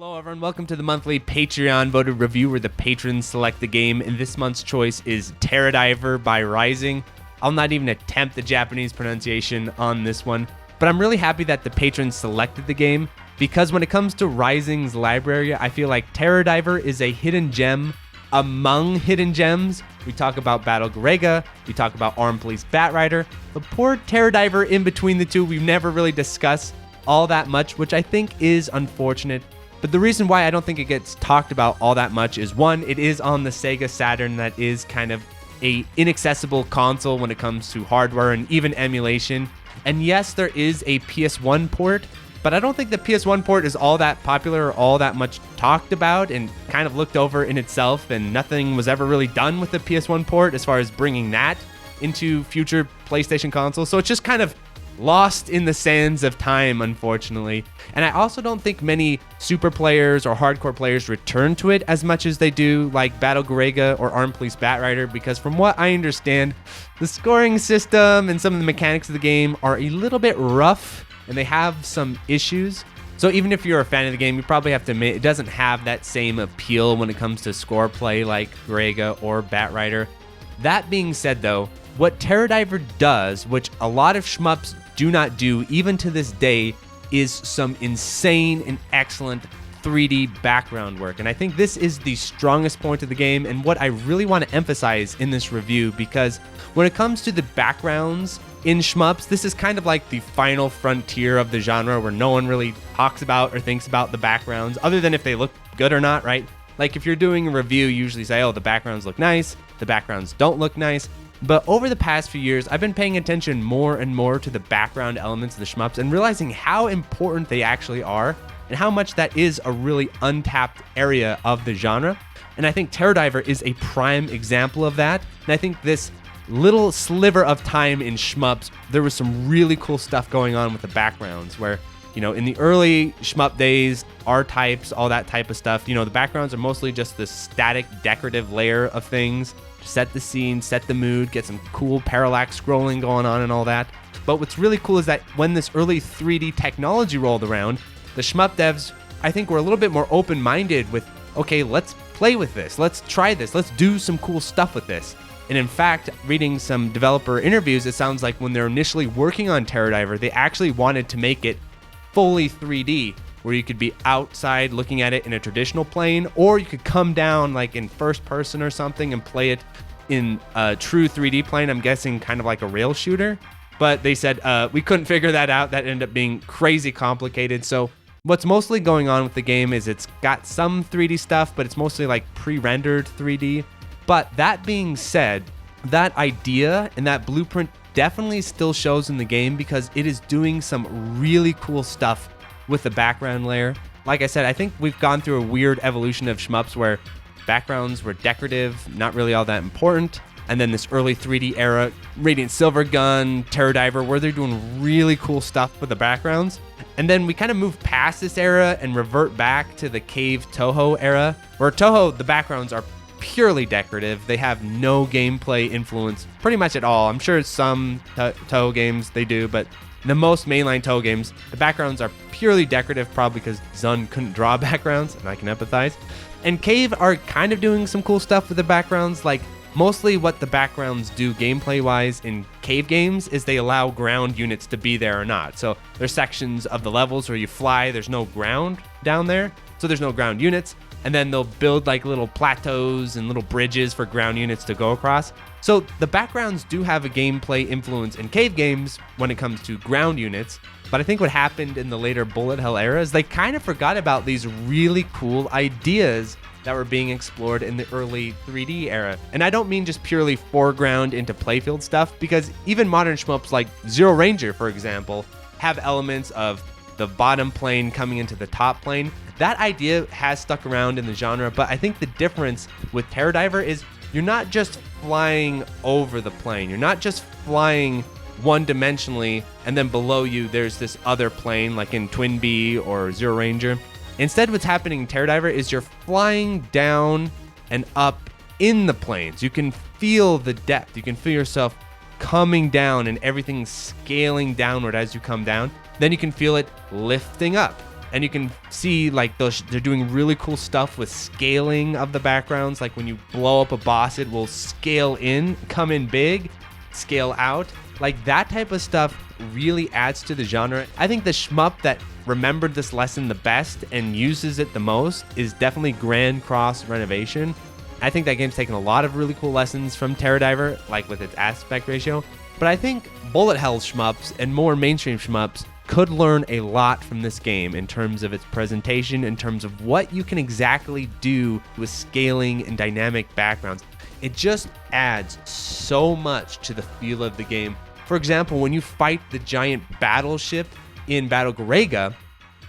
Hello everyone, welcome to the monthly Patreon voted review where the patrons select the game, and this month's choice is Terra Diver by Raizing. I'll not even attempt the Japanese pronunciation on this one, but I'm really happy that the patrons selected the game, because when it comes to Raizing's library, I feel like Terra Diver is a hidden gem among hidden gems. We talk about Battle Garega, we talk about Armed Police Batrider, the poor Terra Diver in between the two we've never really discussed all that much, which I think is unfortunate. But the reason why I don't think it gets talked about all that much is, one, it is on the Sega Saturn, that is kind of a inaccessible console when it comes to hardware and even emulation. And yes, there is a PS1 port, but I don't think the PS1 port is all that popular or all that much talked about and kind of looked over in itself, and nothing was ever really done with the PS1 port as far as bringing that into future PlayStation consoles. So it's just kind of lost in the sands of time, unfortunately. And I also don't think many super players or hardcore players return to it as much as they do like Battle Garega or Armed Police Batrider, because from what I understand, the scoring system and some of the mechanics of the game are a little bit rough and they have some issues. So even if you're a fan of the game, you probably have to admit it doesn't have that same appeal when it comes to score play like Garega or Batrider. That being said though, what Terra Diver does, which a lot of shmups do not do even to this day, is some insane and excellent 3D background work. And I think this is the strongest point of the game and what I really want to emphasize in this review, because when it comes to the backgrounds in shmups, this is kind of like the final frontier of the genre where no one really talks about or thinks about the backgrounds other than if they look good or not, right? Like if you're doing a review, you usually say, oh, the backgrounds look nice, the backgrounds don't look nice. But over the past few years, I've been paying attention more and more to the background elements of the shmups and realizing how important they actually are and how much that is a really untapped area of the genre. And I think Terra Diver is a prime example of that. And I think this little sliver of time in shmups, there was some really cool stuff going on with the backgrounds where, you know, in the early shmup days, R-types, all that type of stuff, you know, the backgrounds are mostly just this static decorative layer of things. Set the scene, set the mood, get some cool parallax scrolling going on and all that. But what's really cool is that when this early 3D technology rolled around, the shmup devs, I think, were a little bit more open-minded with, okay, let's play with this, let's try this, let's do some cool stuff with this. And in fact, reading some developer interviews, it sounds like when they're initially working on Terra Diver, they actually wanted to make it fully 3D, where you could be outside looking at it in a traditional plane, or you could come down like in first person or something and play it in a true 3D plane. I'm guessing kind of like a rail shooter. But they said we couldn't figure that out. That ended up being crazy complicated. So what's mostly going on with the game is it's got some 3D stuff, but it's mostly like pre-rendered 3D. But that being said, that idea and that blueprint definitely still shows in the game, because it is doing some really cool stuff with the background layer. Like I said, I think we've gone through a weird evolution of shmups where backgrounds were decorative, not really all that important. And then this early 3D era, Radiant Silvergun, Terra Diver, where they're doing really cool stuff with the backgrounds. And then we kind of move past this era and revert back to the Cave Toho era, where Toho, the backgrounds are purely decorative. They have no gameplay influence pretty much at all. I'm sure some Toho games they do, but the most mainline Toho games, the backgrounds are purely decorative, probably because Zun couldn't draw backgrounds, and I can empathize. And Cave are kind of doing some cool stuff with the backgrounds. Like, mostly what the backgrounds do gameplay-wise in Cave games is they allow ground units to be there or not. So there's sections of the levels where you fly, there's no ground down there, so there's no ground units. And then they'll build like little plateaus and little bridges for ground units to go across. So the backgrounds do have a gameplay influence in Cave games when it comes to ground units. But I think what happened in the later bullet hell era is they kind of forgot about these really cool ideas that were being explored in the early 3D era. And I don't mean just purely foreground into playfield stuff, because even modern shmups like Zero Ranger, for example, have elements of the bottom plane coming into the top plane. That idea has stuck around in the genre, but I think the difference with Terra Diver is you're not just flying over the plane. You're not just flying one-dimensionally and then below you there's this other plane like in Twin Bee or Zero Ranger. Instead, what's happening in Terra Diver is you're flying down and up in the planes. You can feel the depth. You can feel yourself coming down and everything scaling downward as you come down. Then you can feel it lifting up. And you can see like they're doing really cool stuff with scaling of the backgrounds. Like when you blow up a boss, it will scale in, come in big, scale out. Like that type of stuff really adds to the genre. I think the shmup that remembered this lesson the best and uses it the most is definitely Grand Cross Renovation. I think that game's taken a lot of really cool lessons from Terra Diver, like with its aspect ratio. But I think bullet hell shmups and more mainstream shmups could learn a lot from this game in terms of its presentation, in terms of what you can exactly do with scaling and dynamic backgrounds. It just adds so much to the feel of the game. For example, when you fight the giant battleship in Battle Garega,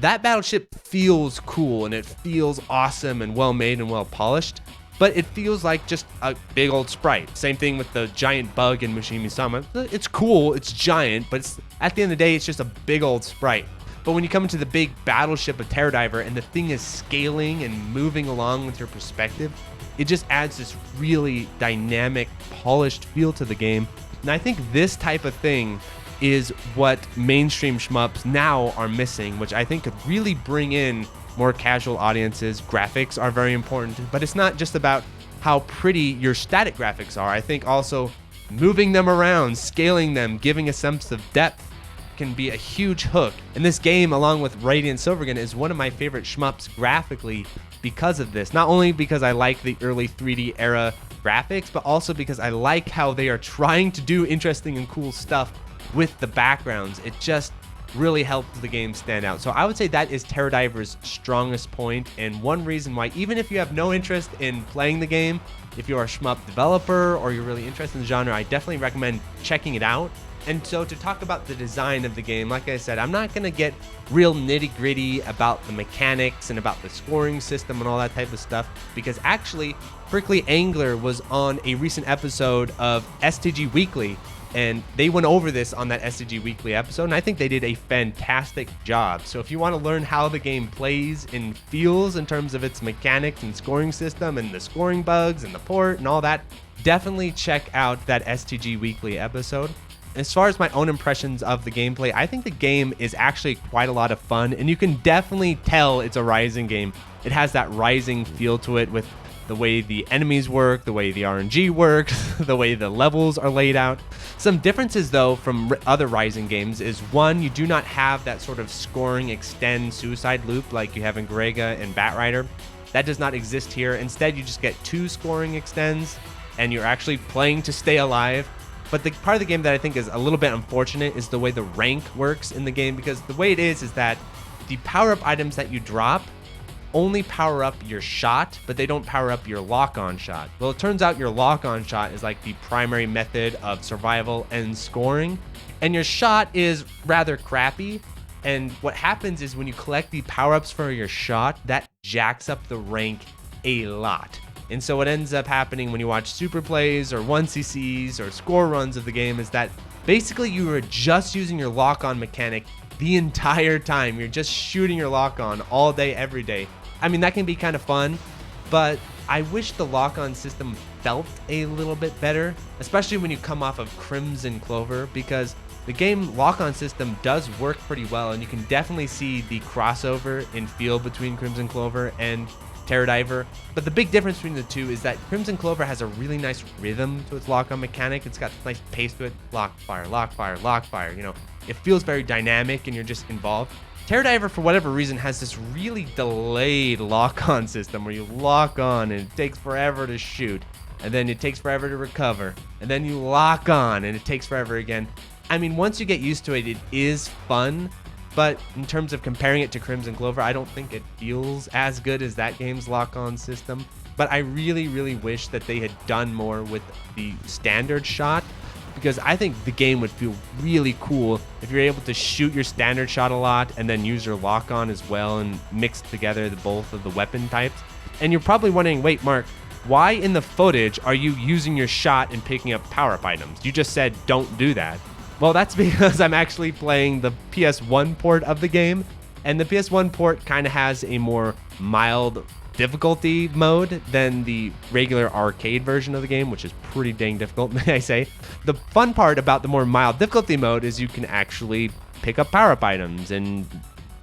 that battleship feels cool and it feels awesome and well made and well polished, but it feels like just a big old sprite. Same thing with the giant bug in Mushimi-sama. It's cool, it's giant, but at the end of the day, it's just a big old sprite. But when you come into the big battleship of Terra Diver and the thing is scaling and moving along with your perspective, it just adds this really dynamic, polished feel to the game. And I think this type of thing is what mainstream shmups now are missing, which I think could really bring in more casual audiences. Graphics are very important, but it's not just about how pretty your static graphics are. I think also moving them around, scaling them, giving a sense of depth can be a huge hook. And this game, along with Radiant Silvergun, is one of my favorite shmups graphically because of this. Not only because I like the early 3D era graphics, but also because I like how they are trying to do interesting and cool stuff with the backgrounds. It just really helped the game stand out. So I would say that is Terra Diver's strongest point, and one reason why, even if you have no interest in playing the game, if you're a shmup developer or you're really interested in the genre, I definitely recommend checking it out. And so to talk about the design of the game, like I said, I'm not going to get real nitty-gritty about the mechanics and about the scoring system and all that type of stuff, because actually Prickly Angler was on a recent episode of STG Weekly, and they went over this on that STG Weekly episode, and I think they did a fantastic job. So if you want to learn how the game plays and feels in terms of its mechanics and scoring system and the scoring bugs and the port and all that, definitely check out that STG Weekly episode. As far as my own impressions of the gameplay, I think the game is actually quite a lot of fun, and you can definitely tell it's a Raizing game. It has that Raizing feel to it with the way the enemies work, the way the RNG works, the way the levels are laid out. Some differences, though, from other Raizing games is, one, you do not have that sort of scoring extend suicide loop like you have in Garega and Batrider. That does not exist here. Instead, you just get 2 scoring extends, and you're actually playing to stay alive. But the part of the game that I think is a little bit unfortunate is the way the rank works in the game, because the way it is that the power-up items that you drop only power up your shot, but they don't power up your lock-on shot. Well, it turns out your lock-on shot is like the primary method of survival and scoring, and your shot is rather crappy. And what happens is when you collect the power-ups for your shot, that jacks up the rank a lot. And so what ends up happening when you watch super plays or 1cc's or score runs of the game is that basically you are just using your lock-on mechanic the entire time. You're just shooting your lock-on all day, every day. I mean, that can be kind of fun, but I wish the lock-on system felt a little bit better, especially when you come off of Crimson Clover, because the game lock-on system does work pretty well, and you can definitely see the crossover in feel between Crimson Clover and Terra Diver. But the big difference between the two is that Crimson Clover has a really nice rhythm to its lock-on mechanic. It's got nice pace to it. Lock, fire, lock, fire, lock, fire. You know, it feels very dynamic and you're just involved. Terra Diver, for whatever reason, has this really delayed lock-on system where you lock on and it takes forever to shoot, and then it takes forever to recover, and then you lock on and it takes forever again. I mean, once you get used to it, it is fun, but in terms of comparing it to Crimson Clover, I don't think it feels as good as that game's lock-on system. But I really, really wish that they had done more with the standard shot, because I think the game would feel really cool if you're able to shoot your standard shot a lot and then use your lock-on as well and mix together both of the weapon types. And you're probably wondering, wait, Mark, why in the footage are you using your shot and picking up power-up items? You just said don't do that. Well, that's because I'm actually playing the PS1 port of the game, and the PS1 port kind of has a more mild difficulty mode than the regular arcade version of the game, which is pretty dang difficult, may I say. The fun part about the more mild difficulty mode is you can actually pick up power-up items and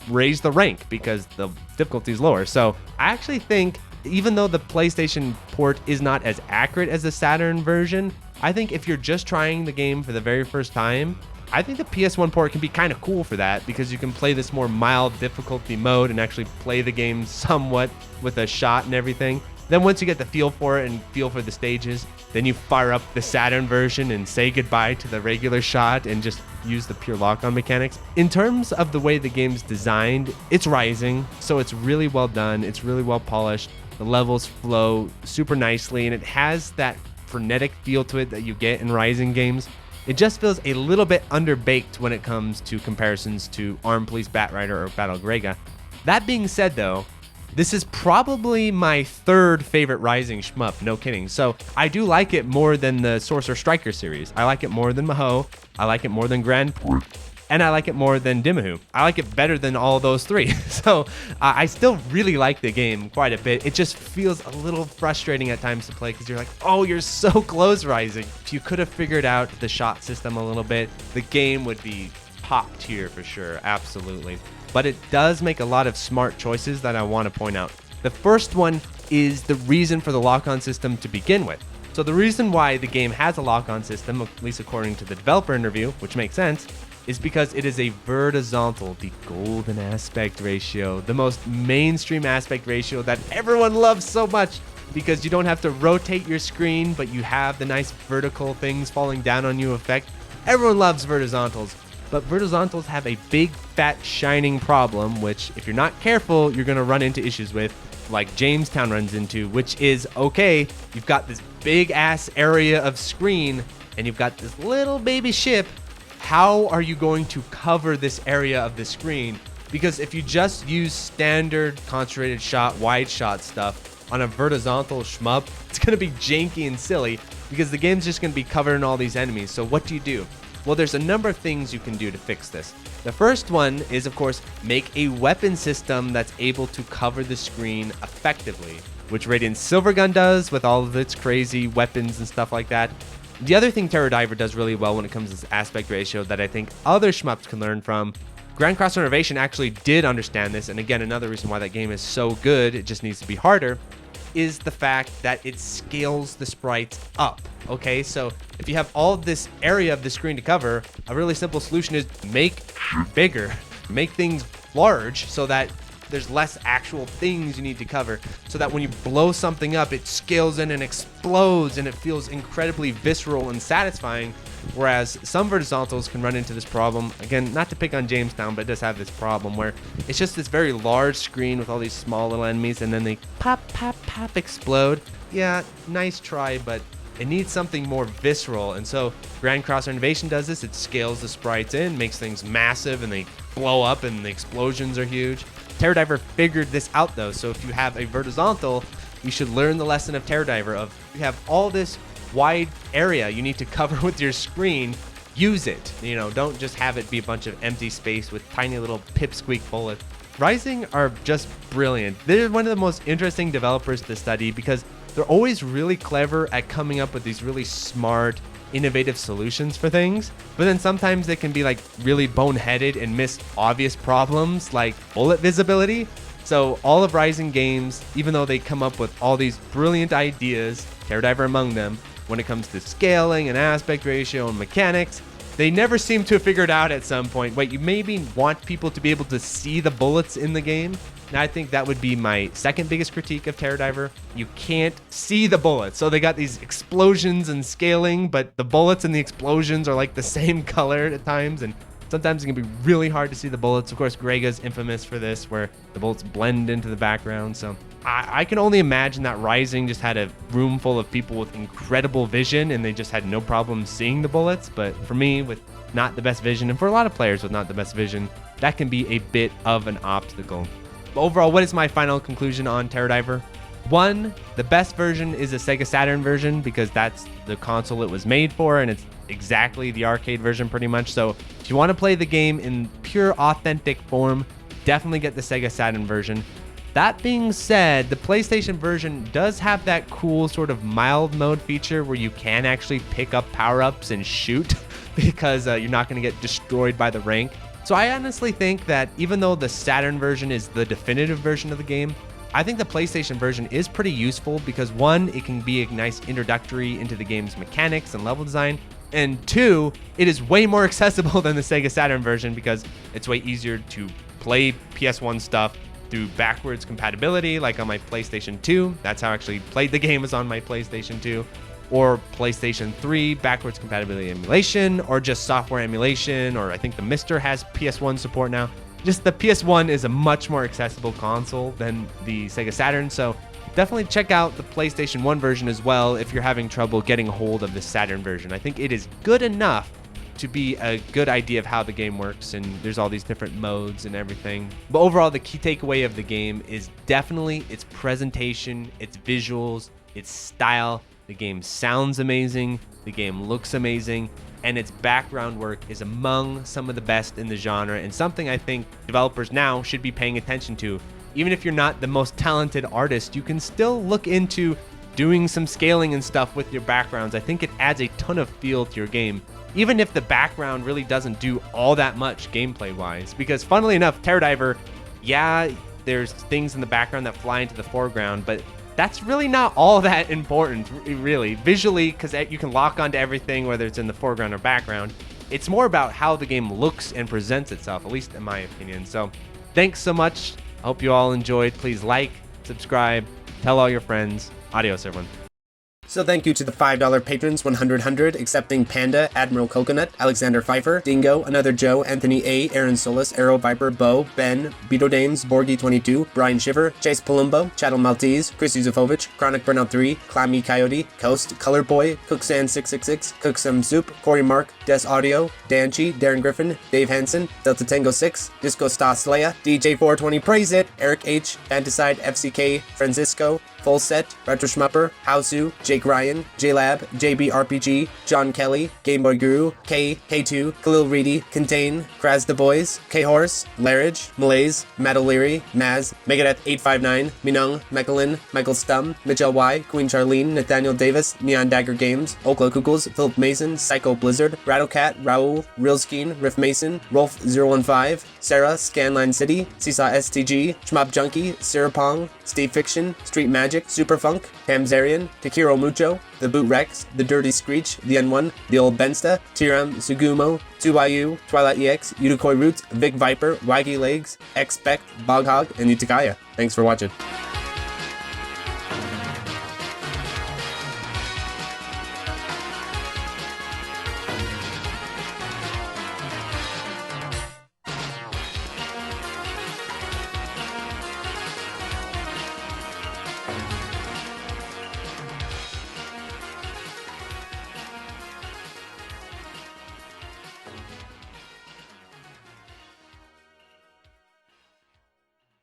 raise the rank because the difficulty is lower. So I actually think, even though the PlayStation port is not as accurate as the Saturn version, I think if you're just trying the game for the very first time, I think the PS1 port can be kind of cool for that, because you can play this more mild difficulty mode and actually play the game somewhat with a shot and everything. Then once you get the feel for it and feel for the stages, then you fire up the Saturn version and say goodbye to the regular shot and just use the pure lock-on mechanics. In terms of the way the game's designed, it's Raizing, so it's really well done, it's really well polished. The levels flow super nicely, and it has that frenetic feel to it that you get in Raizing games. It just feels a little bit underbaked when it comes to comparisons to Armed Police Batrider or Battle Grega. That being said, though, this is probably my third favorite Raizing shmup, no kidding. So I do like it more than the Sorcerer Striker series. I like it more than Maho. I like it more than Grand Prix. And I like it more than Dimahu. I like it better than all those three. So I still really like the game quite a bit. It just feels a little frustrating at times to play because you're like, oh, you're so close, Raizing. If you could have figured out the shot system a little bit, the game would be top tier for sure, absolutely. But it does make a lot of smart choices that I want to point out. The first one is the reason for the lock-on system to begin with. So the reason why the game has a lock-on system, at least according to the developer interview, which makes sense, is because it is a vertizonal, the golden aspect ratio, the most mainstream aspect ratio that everyone loves so much, because you don't have to rotate your screen, but you have the nice vertical things falling down on you effect. Everyone loves vertizontals, but vertizontals have a big, fat, shining problem, which if you're not careful, you're going to run into issues with, like Jamestown runs into, which is, okay, you've got this big ass area of screen, and you've got this little baby ship. How are you going to cover this area of the screen? Because if you just use standard concentrated shot, wide shot stuff on a vertizontal shmup, it's going to be janky and silly because the game's just going to be covered in all these enemies. So what do? Well, there's a number of things you can do to fix this. The first one is, of course, make a weapon system that's able to cover the screen effectively, which Radiant Silvergun does with all of its crazy weapons and stuff like that. The other thing Terra Diver does really well when it comes to this aspect ratio that I think other shmups can learn from, Grand Cross Innovation actually did understand this, and again, another reason why that game is so good, it just needs to be harder, is the fact that it scales the sprites up. Okay, so if you have all of this area of the screen to cover, a really simple solution is make bigger, make things large so that there's less actual things you need to cover, so that when you blow something up, it scales in and explodes and it feels incredibly visceral and satisfying. Whereas some vertizontals can run into this problem. Again, not to pick on Jamestown, but it does have this problem where it's just this very large screen with all these small little enemies, and then they pop, pop, pop, explode. Yeah, nice try, but it needs something more visceral. And so Grand Cross Innovation does this. It scales the sprites in, makes things massive, and they blow up and the explosions are huge. Terra Diver figured this out though, so if you have a vertizontal, you should learn the lesson of Terra Diver of you have all this wide area you need to cover with your screen, use it. You know, don't just have it be a bunch of empty space with tiny little pipsqueak bullets. Raizing are just brilliant. They're one of the most interesting developers to study because they're always really clever at coming up with these really smart, innovative solutions for things, but then sometimes they can be like really boneheaded and miss obvious problems like bullet visibility. So all of Raizing games, even though they come up with all these brilliant ideas, Terra Diver among them, when it comes to scaling and aspect ratio and mechanics, they never seem to have figured out at some point, wait, you maybe want people to be able to see the bullets in the game? And I think that would be my second biggest critique of Terra Diver. You can't see the bullets. So they got these explosions and scaling, but the bullets and the explosions are like the same color at times, and sometimes it can be really hard to see the bullets. Of course, Grega's infamous for this, where the bullets blend into the background. So I can only imagine that Raizing just had a room full of people with incredible vision, and they just had no problem seeing the bullets. But for me, with not the best vision, and for a lot of players with not the best vision, that can be a bit of an obstacle. But overall, what is my final conclusion on Terra Diver? One, the best version is a Sega Saturn version because that's the console it was made for, and it's exactly the arcade version pretty much. So if you want to play the game in pure authentic form, definitely get the Sega Saturn version. That being said, the PlayStation version does have that cool sort of mild mode feature where you can actually pick up power-ups and shoot because you're not going to get destroyed by the rank. So I honestly think that even though the Saturn version is the definitive version of the game, I think the PlayStation version is pretty useful because one, it can be a nice introductory into the game's mechanics and level design, and two, it is way more accessible than the Sega Saturn version because it's way easier to play PS1 stuff through backwards compatibility, like on my PlayStation 2. That's how I actually played the game, was on my PlayStation 2. Or PlayStation 3 backwards compatibility emulation, or just software emulation, or I think the Mister has PS1 support now. Just the PS1 is a much more accessible console than the Sega Saturn, so definitely check out the PlayStation 1 version as well if you're having trouble getting a hold of the Saturn version. I think it is good enough to be a good idea of how the game works, and there's all these different modes and everything. But overall, the key takeaway of the game is definitely its presentation, its visuals, its style. The game sounds amazing, the game looks amazing, and its background work is among some of the best in the genre, and something I think developers now should be paying attention to. Even if you're not the most talented artist, you can still look into doing some scaling and stuff with your backgrounds. I think it adds a ton of feel to your game, even if the background really doesn't do all that much gameplay-wise. Because funnily enough, Terra Diver, yeah, there's things in the background that fly into the foreground, but that's really not all that important, really. Visually, because you can lock onto everything, whether it's in the foreground or background. It's more about how the game looks and presents itself, at least in my opinion. So thanks so much. I hope you all enjoyed. Please like, subscribe, tell all your friends. Adios, everyone. So thank you to the $5 patrons, 100, accepting Panda, Admiral Coconut, Alexander Pfeiffer, Dingo, Another Joe, Anthony A, Aaron Solis, Arrow Viper, Bo, Ben, Beetle Dames, Borgie22, Brian Shiver, Chase Palumbo, Chattel Maltese, Chris Yuzufovich, Chronic Burnout 3, Clammy Coyote, Coast, Color Boy, Cooksan666, Cooksum Soup, Corey Mark, Des Audio, Danchi, Darren Griffin, Dave Hansen, Delta Tango 6, Disco Star Slayer, DJ420 Praise It, Eric H, Fantaside, FCK, Francisco, Full Set, Retro Shmupper, Hausu, Jake Ryan, JLab, JBRPG, John Kelly, Gameboy Guru, K, K2, Khalil Reedy, Contain, Kraz the Boys, K-Horse, Larridge, Malaise, Matt O'Leary, Maz, Megadeth 859, Minung, Mechalin, Michael Stum, Mitchell Y, Queen Charlene, Nathaniel Davis, Neon Dagger Games, Okla Kukels, Philip Mason, Psycho Blizzard, Rattlecat, Raul, Realskeen, Riff Mason, Rolf015, Sarah, Scanline City, Seesaw STG, Shmup Junkie, Sirapong, Steve Fiction, Street Magic, Superfunk, Hamzarian, Takiro Mucho, The Boot Rex, The Dirty Screech, The N1, The Old Bensta, Tiram, Sugumo, 2YU, Twilight EX, Udakoi Roots, Vic Viper, Waggy Legs, Expect, Boghog, and Utakaya. Thanks for watching.